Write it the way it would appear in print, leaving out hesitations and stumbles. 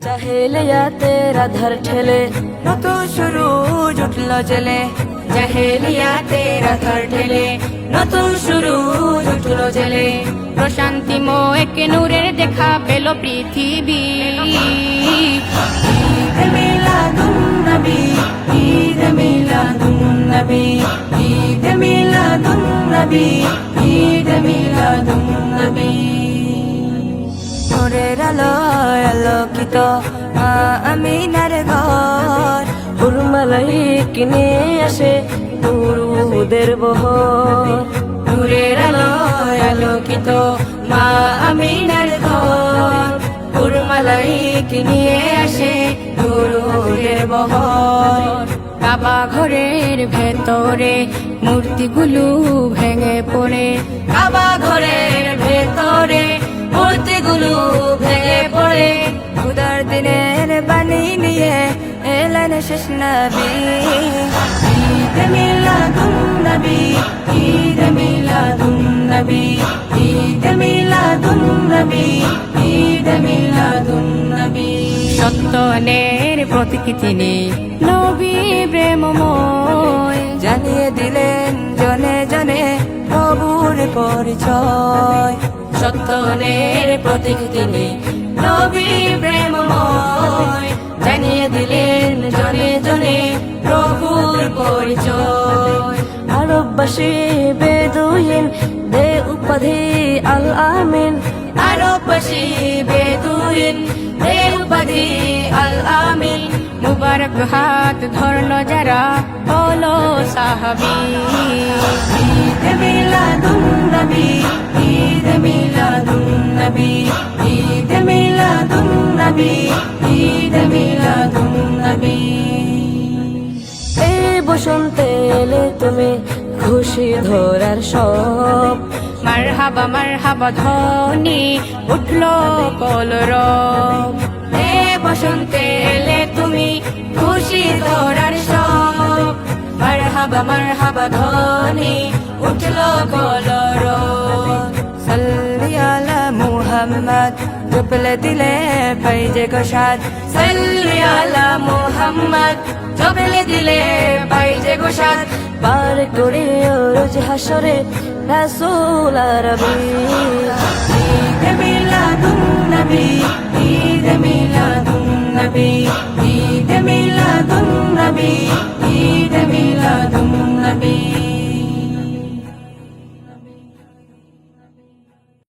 জাহেলিয়া তেরা ধর ঠেলে নতুন শুরু উঠলো জেলে, জাহেলিয়া তেরা ধর ঠেলে নতুন শুরু উঠলো জেলে। প্রশান্তিময় এক নূরের দেখা পেল পৃথিবী। ঈদ মিলাদুন নবী, ঈদ মিলাদুন নবী, ঈদ মিলাদুন নবী, ঈদ মিলাদুন নবী। নূরের আলোয় আলোকিত মা আমিনার ঘর, হুরমালাইক নিয়ে আসে দুরুদের বহর। নূরের আলোয় আলোকিত মা আমিনার ঘর, হুরমালাইক নিয়ে আসে দুরুদের বহর। কাবা ঘরের ভেতরে মূর্তিগুলো ভেঙে পড়ে, কাবা ঘরের ভেতরে মূর্তিগুলো ভেঙে পড়ে। খুদার দিনের বাণী নিয়ে এলেন শেষ নবী। ঈদ মিলাদুন নবী, ঈদ মিলাদুন নবী, ঈদ মিলাদুন নবী, ঈদ মিলাদুন নবী। সত্যনের প্রতীক তিনি নবী প্রেমময়, জানিয়ে দিলেন জনে জনে প্রভুর পরিচয়। সত্যনের প্রতীক তিনি নবী প্রেমময়, জানিয়ে দিলেন জনে জনে প্রভুর পরিচয়। আরববাসী বেদুইন দে উপাধি আল আমিন, আরববাসী বেদুইন দে উপাধি আল আমিন। মুবারক হাত ধরলো যারা হলো সাহাবী। ঈদ মিলাদুন নবী, ঈদ মিলাদুন নবী, ঈদ মিলাদুন নবী, ঈদ মিলাদুন নবী। এই বসন্তে এলে তুমি খুশি ধরার সব, মারহাবা মারহাবা ধ্বনি উঠলো কলরব। এই বসন্তে এলে তুমি খুশি ধরার সব, মারহাবা মারহাবা ধ্বনি উঠলো কলরব। সাল্লি আলা মুহাম্মদ জপলে দিলে পাইজে গোসাদ, সাল্লি আলা মুহাম্মদ জপলে দিলে পাইজে গোসাদ। পার করে রোজ হাসরে রাসূল আরবী।